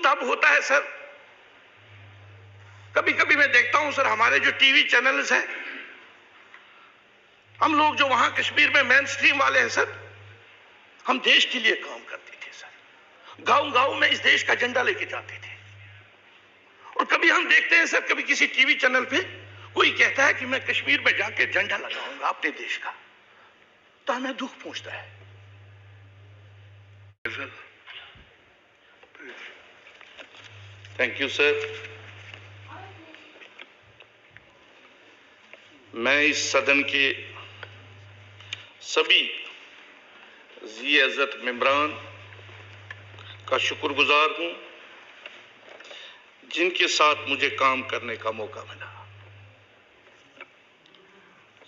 تب ہوتا ہے سر، کبھی کبھی میں دیکھتا ہوں سر ہمارے جو ٹی وی چینلز ہیں، ہم لوگ جو وہاں کشمیر میں مین سٹریم والے ہیں سر، ہم دیش کے لیے کام کرتے تھے سر، گاؤں گاؤں میں اس دیش کا جھنڈا لے کے جاتے تھے۔ اور کبھی ہم دیکھتے ہیں سر، کبھی کسی ٹی وی چینل پہ کوئی کہتا ہے کہ میں کشمیر میں جا کے جھنڈا لگاؤں گا اپنے دیش کا، تو ہمیں دکھ پہنچتا ہے۔ Thank you sir. میں اس صدن کے سبھی ذی عزت ممبران کا شکر گزار ہوں جن کے ساتھ مجھے کام کرنے کا موقع ملا۔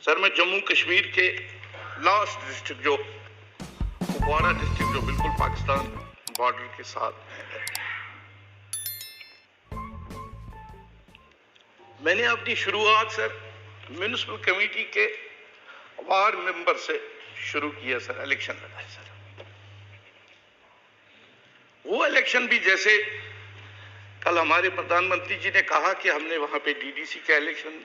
سر میں جموں کشمیر کے لاسٹ ڈسٹرکٹ جو کپواڑہ ڈسٹرکٹ جو بالکل پاکستان بارڈر کے ساتھ ہے، میں نے اپنی شروعات سر میونسپل کمیٹی کے وارڈ ممبر سے شروع کیا سر، الیکشن لڑا ہے سر۔ وہ الیکشن بھی جیسے کل ہمارے پردھان منتری جی نے کہا کہ ہم نے وہاں پہ ڈی ڈی سی کا الیکشن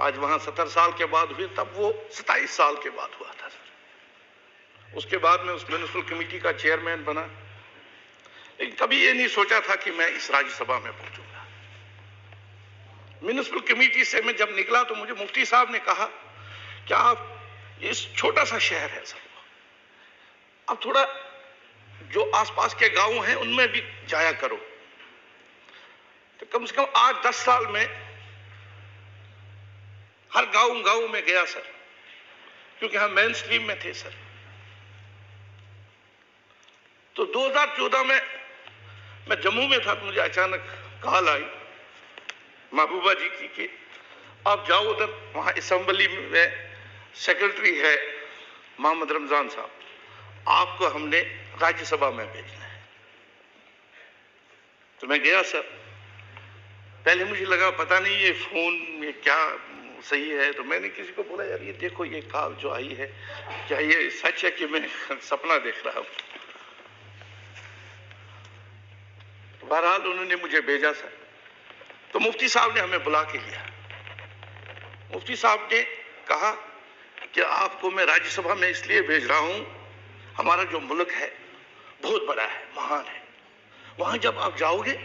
آج وہاں 70 سال کے بعد ہوئے، تب وہ 27 سال کے بعد ہوا تھا سر۔ اس کے بعد میں اس میونسپل کمیٹی کا چیئرمین بنا، لیکن کبھی یہ نہیں سوچا تھا کہ میں اس راجیہ سبھا میں پہنچوں گا۔ میونسپل کمیٹی سے میں جب نکلا تو مجھے مفتی صاحب نے کہا کہ آپ اس چھوٹا سا شہر ہے سر، اب تھوڑا جو آس پاس کے گاؤں ہیں ان میں بھی جایا کرو۔ تو کم سے کم 8-10 سال میں ہر گاؤں میں گیا سر، کیونکہ ہم مین سٹریم میں تھے سر۔ تو 2014 میں جموں میں تھا تو مجھے اچانک کال آئی محبوبہ جی کی کہ آپ جاؤ ادھر، وہاں اسمبلی میں سیکرٹری ہے محمد رمضان صاحب، آپ کو ہم نے راجیہ سبھا میں بھیجنا ہے۔ تو میں گیا سر، پہلے مجھے لگا پتہ نہیں یہ فون میں کیا صحیح ہے، تو میں نے کسی کو بولا یار یہ دیکھو یہ کال جو آئی ہے کیا یہ سچ ہے کہ میں سپنا دیکھ رہا ہوں؟ بہرحال انہوں نے مجھے بھیجا سر، تو مفتی صاحب نے ہمیں بلا کے لیا۔ مفتی صاحب نے کہا کہ آپ کو میں راجیہ سبھا میں اس لیے بھیج رہا ہوں، ہمارا جو ملک ہے بہت بڑا ہے، مہان ہے، وہاں جب آپ جاؤ گے،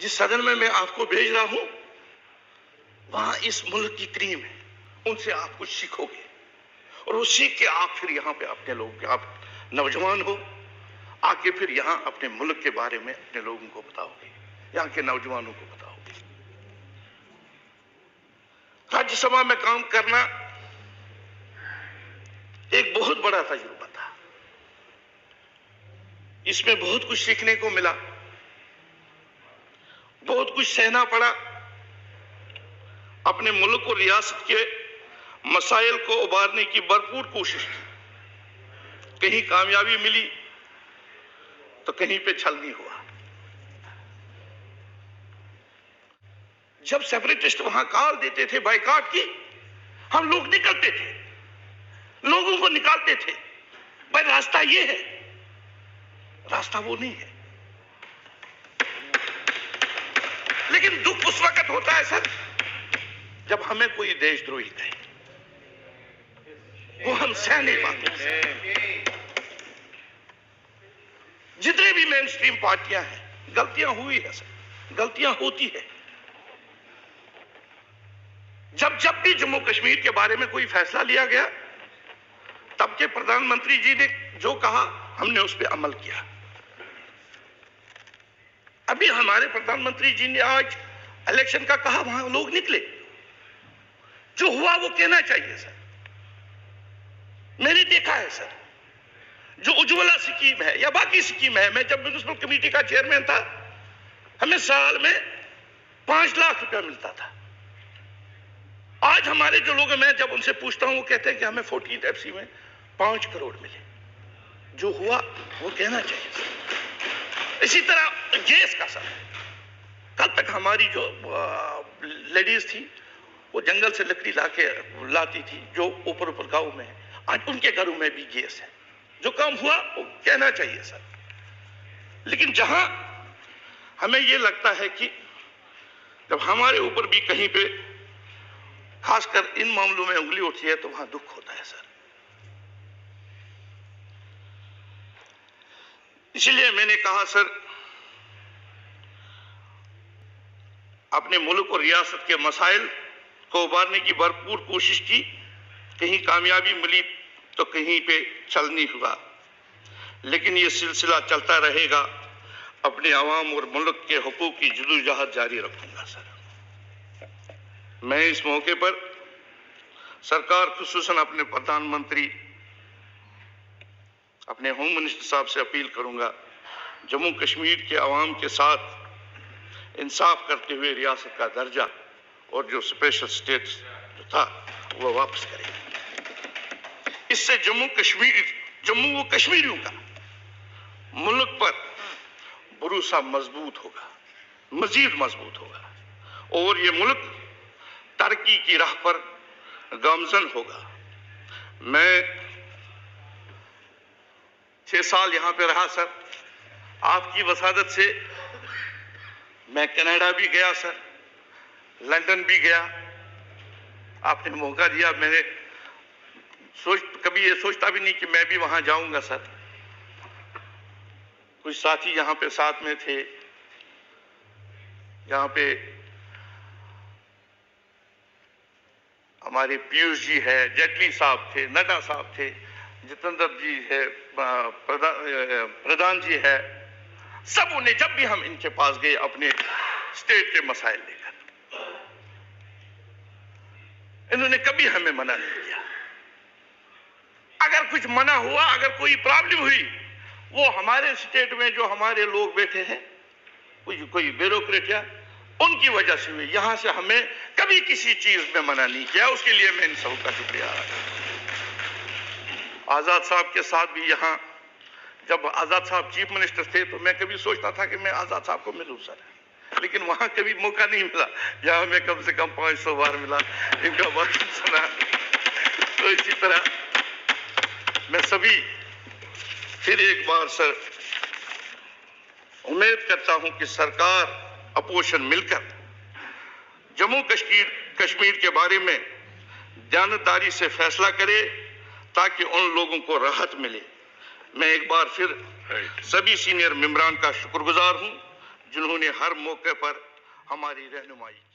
جس صدن میں آپ کو بھیج رہا ہوں، وہاں اس ملک کی کریم ہے، ان سے آپ کچھ سیکھو گے، اور وہ سیکھ کے آپ پھر یہاں پہ اپنے لوگ، آپ نوجوان ہو، آ کے پھر یہاں اپنے ملک کے بارے میں اپنے لوگوں کو بتاؤ گے، یہاں کے نوجوانوں کو بتاؤ گے۔ راجیہ سبھا میں کام کرنا ایک بہت بڑا تجربہ تھا، اس میں بہت کچھ سیکھنے کو ملا، بہت کچھ سہنا پڑا، اپنے ملک اور ریاست کے مسائل کو ابھارنے کی بھرپور کوشش کی، کہیں کامیابی ملی تو کہیں پہ چھل نہیں ہوا۔ جب سیپریٹسٹ وہاں کال دیتے تھے بائیکاٹ کی، ہم لوگ نکلتے تھے، لوگوں کو نکالتے تھے، بھائی راستہ یہ ہے، راستہ وہ نہیں ہے۔ لیکن دکھ اس وقت ہوتا ہے سر جب ہمیں کوئی دیش دروہی کہے، وہ ہم سہ نہیں پاتے۔ جتنے بھی مین سٹریم پارٹیاں ہیں، غلطیاں ہوئی ہے سر، غلطیاں ہوتی ہے۔ جب بھی جموں کشمیر کے بارے میں کوئی فیصلہ لیا گیا، تب کے پردھان منتری جی نے جو کہا ہم نے اس پہ عمل کیا۔ ابھی ہمارے پردھان منتری جی نے آج الیکشن کا کہا، وہاں لوگ نکلے، جو ہوا وہ کہنا چاہیے سر۔ میں نے دیکھا ہے سر، جو اجولا سکیم ہے یا باقی سکیم ہے، میں جب میونسپل کمیٹی کا چیئرمین تھا، ہمیں سال میں 5 لاکھ روپیہ ملتا تھا۔ آج ہمارے جو لوگ ہیں، میں جب ان سے پوچھتا ہوں وہ کہتے ہیں کہ ہمیں 14 ایف سی میں 5 کروڑ ملے۔ جو ہوا وہ کہنا چاہیے سر۔ اسی طرح گیس کا سر، کل تک ہماری جو لیڈیز تھی وہ جنگل سے لکڑی لاتی تھی جو اوپر گاؤں میں ہے، آج ان کے گھروں میں بھی گیس ہے۔ جو کام ہوا وہ کہنا چاہیے سر۔ لیکن جہاں ہمیں یہ لگتا ہے کہ جب ہمارے اوپر بھی کہیں پہ خاص کر ان معاملوں میں انگلی اٹھتی ہے تو وہاں دکھ ہوتا ہے سر. اسی لیے میں نے کہا سر اپنے ملک اور ریاست کے مسائل کو ابھارنے کی بھرپور کوشش کی. کہیں کامیابی ملی تو کہیں پہ چل نہیں ہوا، لیکن یہ سلسلہ چلتا رہے گا. اپنے عوام اور ملک کے حقوق کی جدوجہد جاری رکھوں گا سر. میں اس موقع پر سرکار خصوصاً اپنے پردھان منتری اپنے ہوم منسٹر صاحب سے اپیل کروں گا، جموں کشمیر کے عوام کے ساتھ انصاف کرتے ہوئے ریاست کا درجہ اور جو اسپیشل سٹیٹس جو تھا وہ واپس کریں. اس سے جموں و کشمیریوں کا ملک پر بھروسہ مضبوط ہوگا، مزید مضبوط ہوگا، اور یہ ملک ترقی کی راہ پر گامزن ہوگا. میں 6 سال یہاں پہ رہا سر. آپ کی وسادت سے میں کینیڈا بھی گیا سر، لندن بھی گیا. آپ نے موقع دیا. میں نے کبھی یہ سوچتا بھی نہیں کہ میں بھی وہاں جاؤں گا سر. کچھ ساتھی یہاں پہ ساتھ میں تھے. یہاں پہ ہمارے پیوش جی ہے، جیٹلی صاحب تھے، نڈا صاحب تھے، جتندر جی ہے، پردھان جی ہے. سب نے جب بھی ہم ان کے پاس گئے اپنے اسٹیٹ کے مسائل لے کر، انہوں نے کبھی ہمیں منع نہیں کیا. اگر کچھ منع ہوا، اگر کوئی پرابلم ہوئی، وہ ہمارے اسٹیٹ میں جو ہمارے لوگ بیٹھے ہیں، کوئی بیوروکریٹ ہے، ان کی وجہ سے ہوئی. یہاں سے ہمیں کبھی کسی چیز میں منع نہیں کیا. اس کے لیے میں ان سب کا شکریہ ادا کرتا ہوں. آزاد صاحب کے ساتھ بھی یہاں جب آزاد صاحب چیف منسٹر تھے تو میں کبھی سوچتا تھا کہ میں آزاد صاحب کو ملوں سر، لیکن وہاں کبھی موقع نہیں ملا. یہاں میں کم سے کم 500 بار ملا، ان کا بات سنا. تو اسی طرح میں سبھی پھر ایک بار سر امید کرتا ہوں کہ سرکار اپوزیشن مل کر جموں کشمیر کے بارے میں دیانتداری سے فیصلہ کرے تاکہ ان لوگوں کو راحت ملے. میں ایک بار پھر سبھی سینئر ممبران کا شکر گزار ہوں جنہوں نے ہر موقع پر ہماری رہنمائی کی.